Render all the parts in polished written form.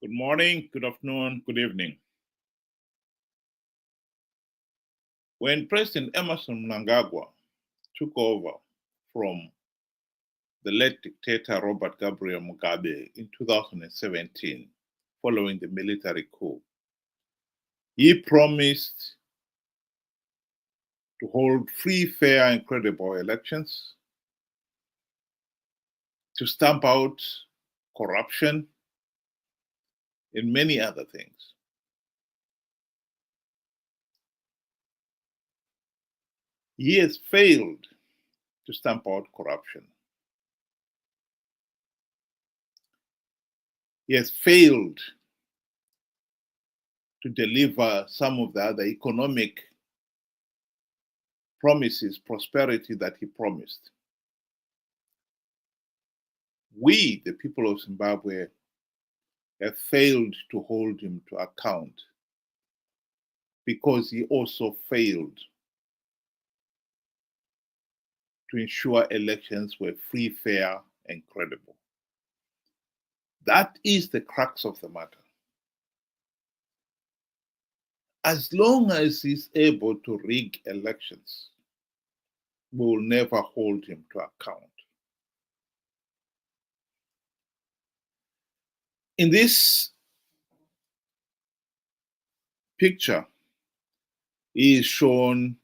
Good morning, good afternoon, good evening. When President Emerson Mnangagwa took over from the late dictator Robert Gabriel Mugabe in 2017, following the military coup, he promised to hold free, fair, and credible elections, to stamp out corruption, and many other things. He has failed to stamp out corruption. He has failed to deliver some of the other economic promises, prosperity that he promised. We, the people of Zimbabwe, have failed to hold him to account because he also failed to ensure elections were free, fair, and credible. That is the crux of the matter. As long as he's able to rig elections, we will never hold him to account. In this picture, he is shown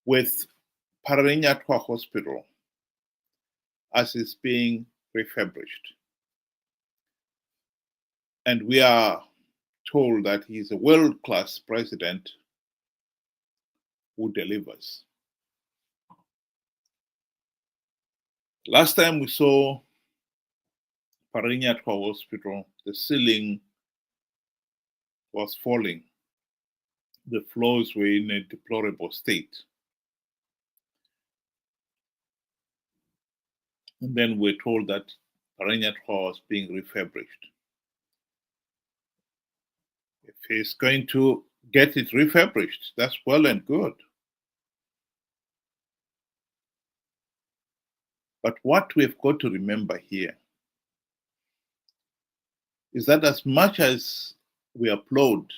with Pararenyatwa Hospital as it's being refurbished. And we are told that he is a world-class president who delivers. Last time we saw Pararenyatwa Hospital, the ceiling was falling. The floors were in a deplorable state. And then we're told that Pararenyatwa was being refurbished. If he's going to get it refurbished, that's well and good. But what we've got to remember here is that as much as we applaud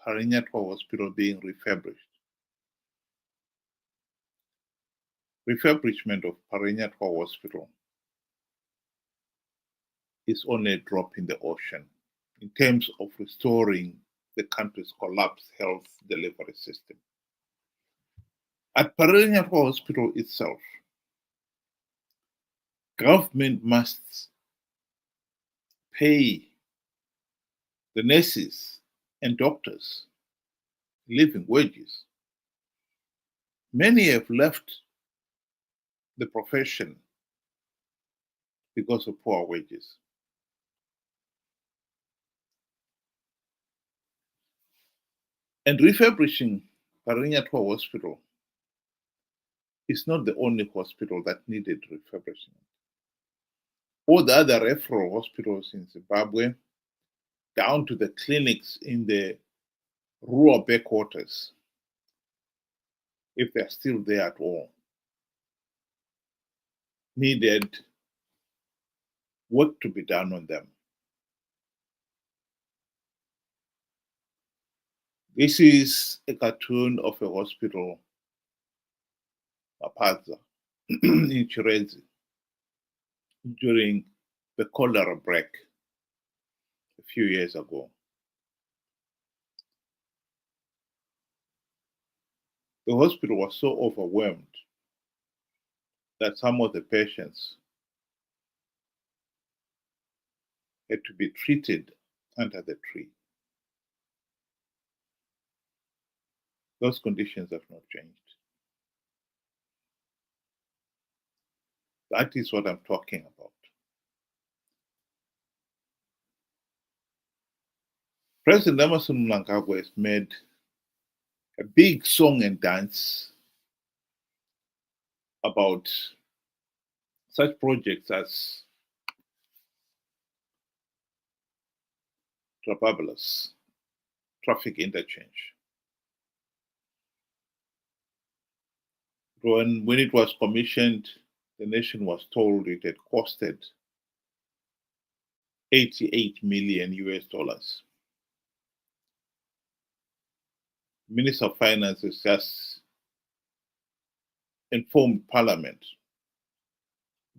Pararenyatwa Hospital being refurbished, refurbishment of Pararenyatwa Hospital is only a drop in the ocean in terms of restoring the country's collapsed health delivery system. At Pararenyatwa Hospital itself, government must pay the nurses and doctors living wages. Many have left the profession because of poor wages. And refurbishing Pararenyatwa Hospital is not the only hospital that needed refurbishment. All the other referral hospitals in Zimbabwe, down to the clinics in the rural backwaters, if they're still there at all, needed work to be done on them. This is a cartoon of a hospital, Mapadza, in Chirezi, during the cholera break a few years ago. The hospital was so overwhelmed that some of the patients had to be treated under the tree. Those conditions have not changed. That is what I'm talking about. President Emerson Mnangagwa has made a big song and dance about such projects as Trabablas Traffic Interchange. When it was commissioned, the nation was told it had costed $88 million. Minister of Finance has just informed Parliament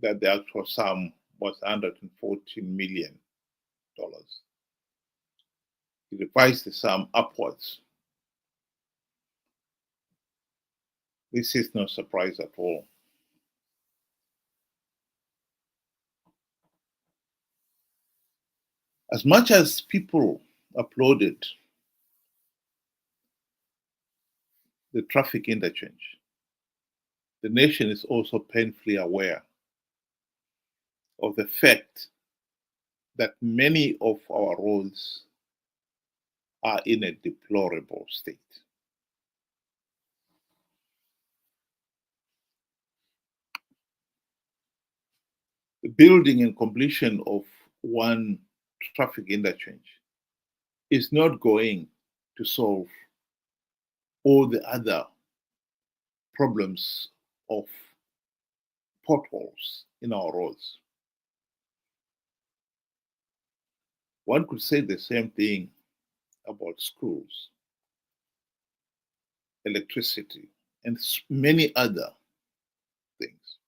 that the actual sum was $114 million. He revised the sum upwards. This is no surprise at all. As much as people applauded the traffic interchange, the nation is also painfully aware of the fact that many of our roads are in a deplorable state. The building and completion of one traffic interchange is not going to solve all the other problems of potholes in our roads. One could say the same thing about schools, electricity, and many other things.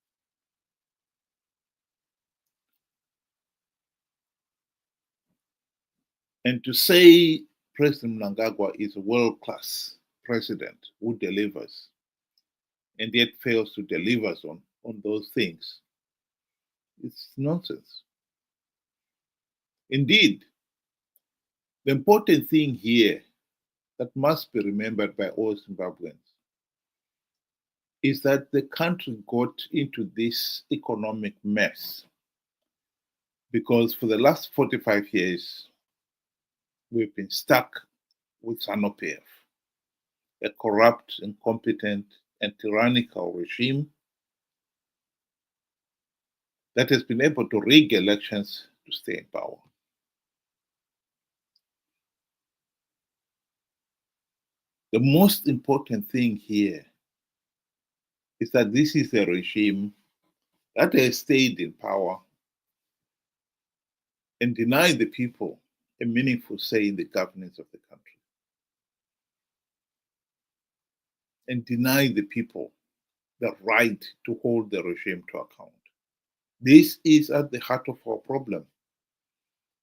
And to say President Mnangagwa is a world-class president who delivers and yet fails to deliver on those things, it's nonsense. Indeed, the important thing here that must be remembered by all Zimbabweans is that the country got into this economic mess because for the last 45 years, we've been stuck with Zanu PF, a corrupt, incompetent, and tyrannical regime that has been able to rig elections to stay in power. The most important thing here is that this is a regime that has stayed in power and denied the people a meaningful say in the governance of the country, and deny the people the right to hold the regime to account. This is at the heart of our problem.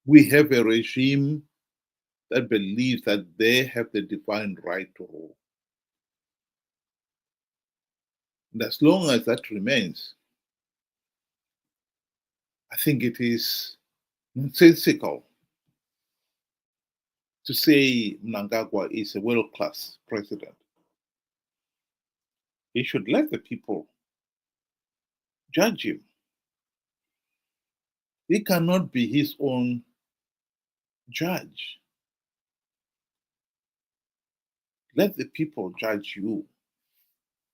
We have a regime that believes that they have the divine right to rule. And as long as that remains, I think it is nonsensical to say Mnangagwa is a world-class president. He should let the people judge him. He cannot be his own judge. Let the people judge you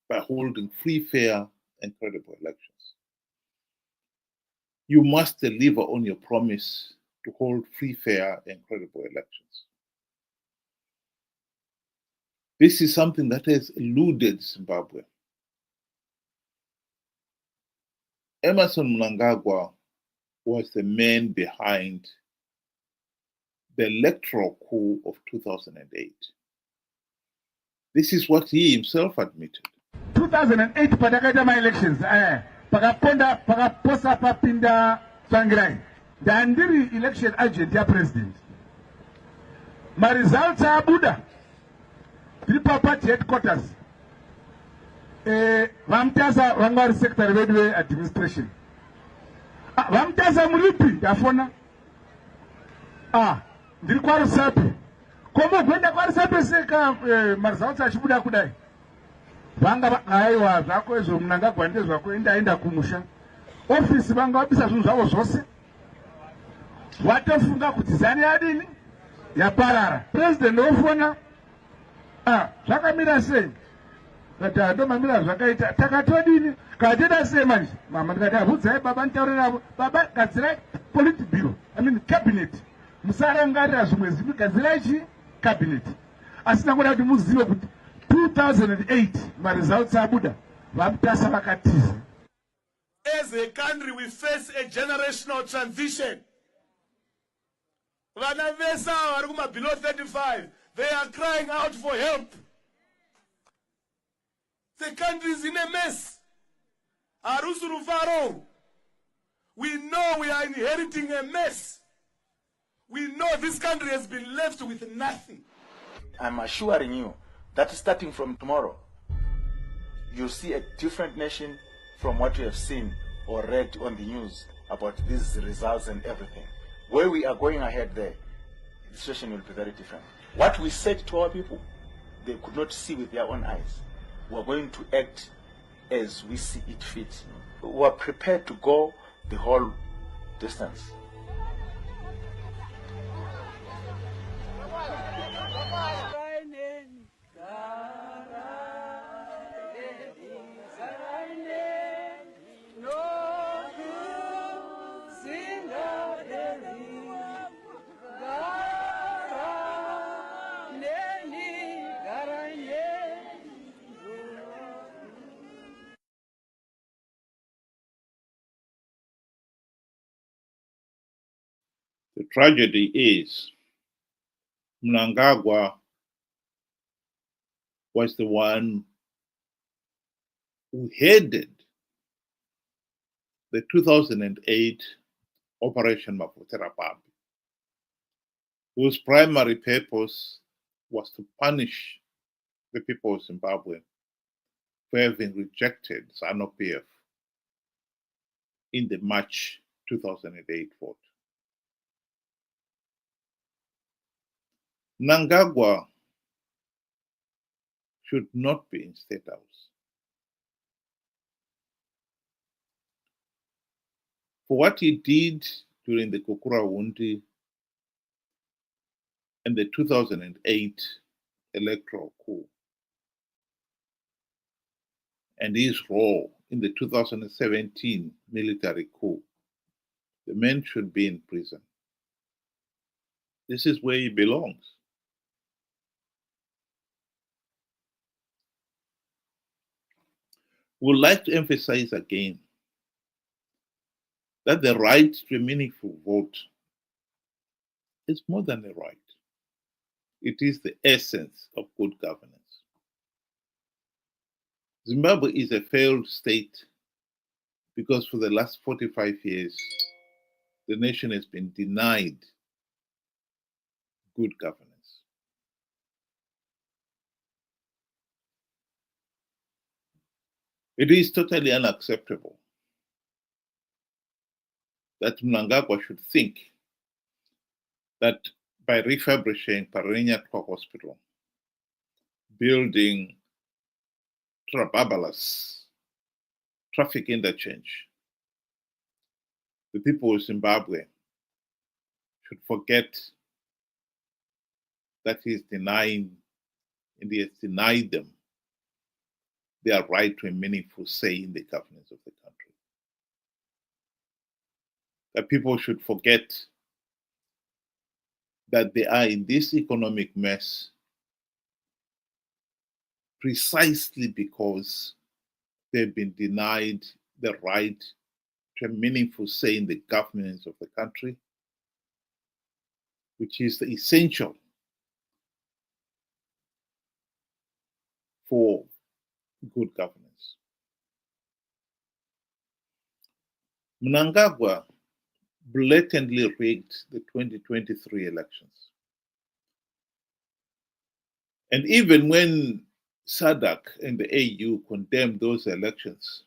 by holding free, fair, and credible elections. You must deliver on your promise to hold free, fair, and credible elections. This is something that has eluded Zimbabwe. Emmerson Mnangagwa was the man behind the electoral coup of 2008. This is what he himself admitted. 2008 patakaita ma-elections pakaponda pakaposa papinda Tsvangirai ndandiri election agent ya president. Ma-results abuda tiri party headquarters vamutasa vanga vari secretary vedu administration vamutasa muripi ndafona ndiri kwarusapi komogwenda kwarusapi seka ma-results achibuda kudai vanga aiwa zvako izvo Mnangagwa ndezvako endaenda kumusha ofisi vanga vabisa zvinhu zvavo zvose watofunga kuti zani yadini yaparara. President ofona zvakamira sei kati ndomamira zvakaita takatodini kateda sei manje mama ndikati abvudzai baba nditaurira baba gadzirai politburo cabinet musarangarira zvimwe zivi gadzirai chi cabinet asi nangoda kuti muzive kuti 2008 ma-results abuda vamutasa vakatiza. As a country we face a generational transition. Vana vesa vari kuma below 35, they are crying out for help. The country is in a mess. Arusuru Faro. We know we are inheriting a mess. We know this country has been left with nothing. I'm assuring you that starting from tomorrow, you'll see a different nation from what you have seen or read on the news about these results and everything. Where we are going ahead there, the situation will be very different. What we said to our people, they could not see with their own eyes. We're going to act as we see it fit. We're prepared to go the whole distance. The tragedy is Mnangagwa was the one who headed the 2008 Operation Maputera, whose primary purpose was to punish the people of Zimbabwe for having rejected Zanu PF in the March 2008 vote. Mnangagwa should not be in State House. For what he did during the Kokura Wundi and the 2008 electoral coup, and his role in the 2017 military coup, the man should be in prison. This is where he belongs. We would like to emphasize again that the right to a meaningful vote is more than a right. It is the essence of good governance. Zimbabwe is a failed state because for the last 45 years, the nation has been denied good governance. It is totally unacceptable that Mnangagwa should think that by refurbishing Pararenyatwa Hospital, building Trabablas Traffic Interchange, the people of Zimbabwe should forget that he has denied them their right to a meaningful say in the governance of the country. That people should forget that they are in this economic mess precisely because they've been denied the right to a meaningful say in the governance of the country, which is essential for good governance. Mnangagwa blatantly rigged the 2023 elections. And even when SADC and the AU condemned those elections,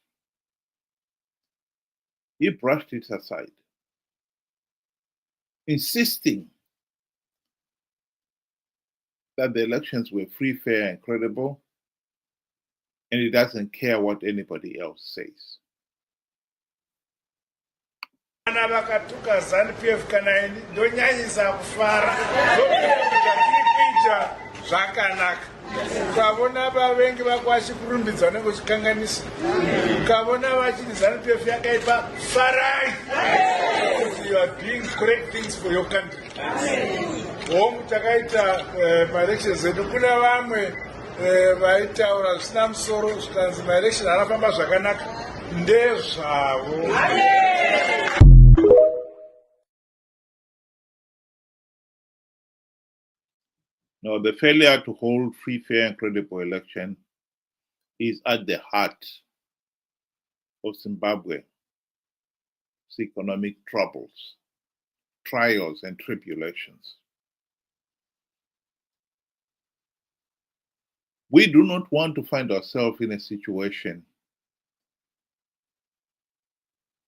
he brushed it aside, insisting that the elections were free, fair, and credible, and he doesn't care what anybody else says. Kana vakatuka Zanu PF kana ndonyanyisa kufara kuita zvakanaka. Ukavona vavengi vakwashi kurumbidza nekuchikanganisa. Ukavona vachiti Zanu PF yakaipa farai. You are doing great things for your country. Hongu takaita maelections edu kuna vamwe vaitaura zvisina musoro zvikanzi maelection anofamba zvakanaka ndezvavo. Now, the failure to hold free, fair, and credible election is at the heart of Zimbabwe's economic troubles, trials, and tribulations. We do not want to find ourselves in a situation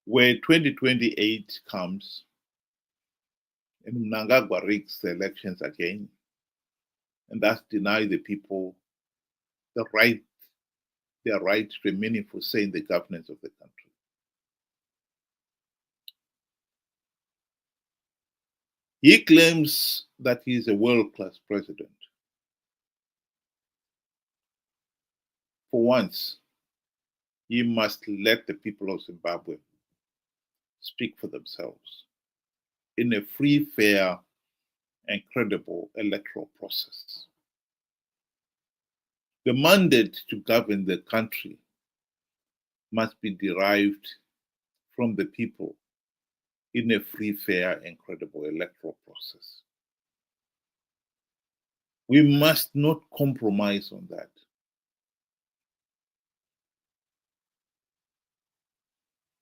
where 2028 comes and Mnangagwa rigs the elections again, and thus deny the people their right to a meaningful say in the governance of the country. He claims that he is a world-class president. For once, he must let the people of Zimbabwe speak for themselves in a free, fair, and credible electoral process. The mandate to govern the country must be derived from the people in a free, fair, and credible electoral process. We must not compromise on that.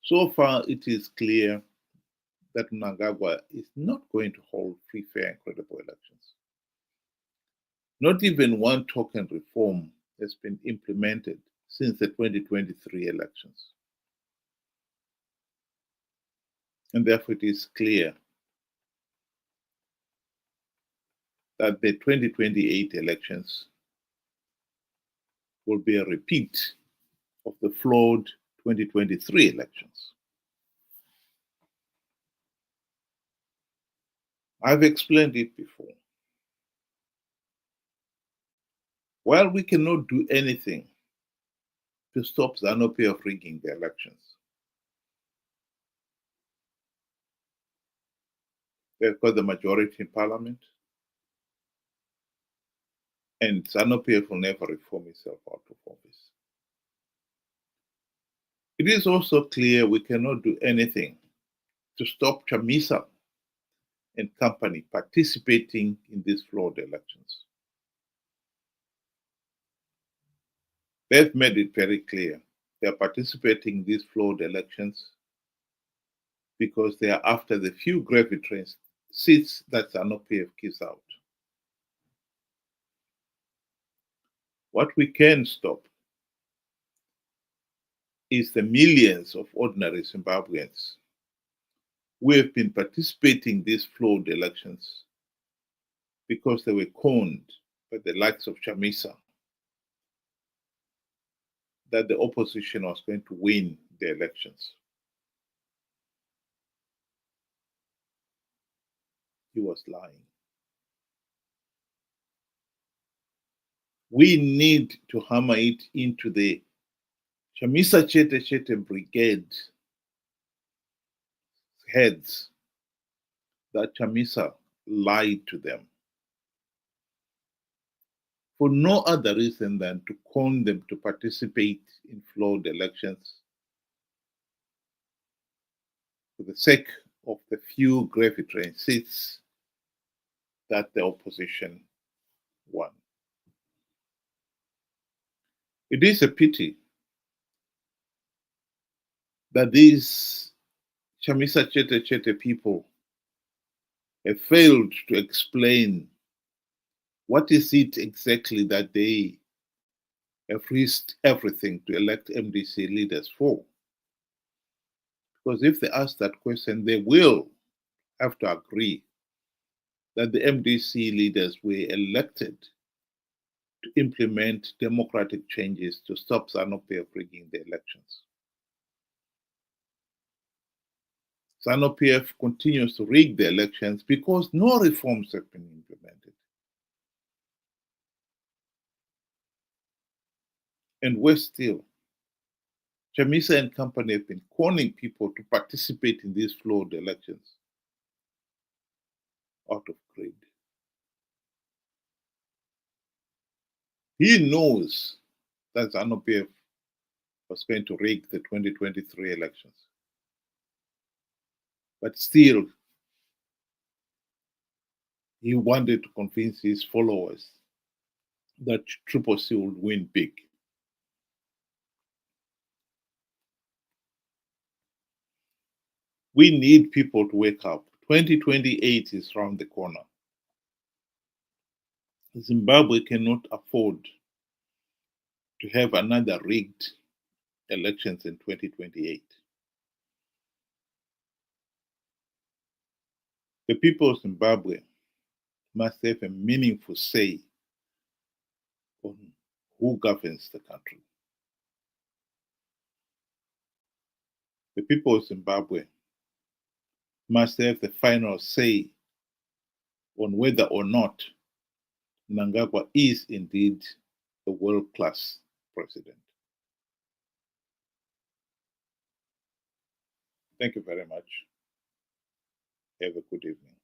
So far, it is clear that Mnangagwa is not going to hold free, fair, and credible elections. Not even one token reform has been implemented since the 2023 elections. And therefore, it is clear that the 2028 elections will be a repeat of the flawed 2023 elections. I've explained it before. While we cannot do anything to stop Zanu PF rigging the elections, they've got the majority in parliament, and Zanu PF will never reform itself out of office. It is also clear we cannot do anything to stop Chamisa and company participating in these flawed elections. They've made it very clear they are participating in these flawed elections because they are after the few gravy train seats that Zanu PF gives out. What we can stop is the millions of ordinary Zimbabweans who have been participating in these flawed elections because they were conned by the likes of Chamisa that the opposition was going to win the elections. He was lying. We need to hammer it into the Chamisa Chete Brigade heads that Chamisa lied to them for no other reason than to con them to participate in flawed elections for the sake of the few gravy train seats that the opposition won. It is a pity that these Chamisa Chete people have failed to explain what is it exactly that they have risked everything to elect MDC leaders for. Because if they ask that question, they will have to agree that the MDC leaders were elected to implement democratic changes to stop Zanu PF rigging the elections. Zanu PF continues to rig the elections because no reforms have been implemented. And worse still, Chamisa and company have been conning people to participate in these flawed elections out of greed. He knows that Zanu PF was going to rig the 2023 elections. But still, he wanted to convince his followers that Triple C would win big. We need people to wake up. 2028 is around the corner. Zimbabwe cannot afford to have another rigged elections in 2028. The people of Zimbabwe must have a meaningful say on who governs the country. The people of Zimbabwe must have the final say on whether or not Mnangagwa is indeed a world-class president. Thank you very much. Have a good evening.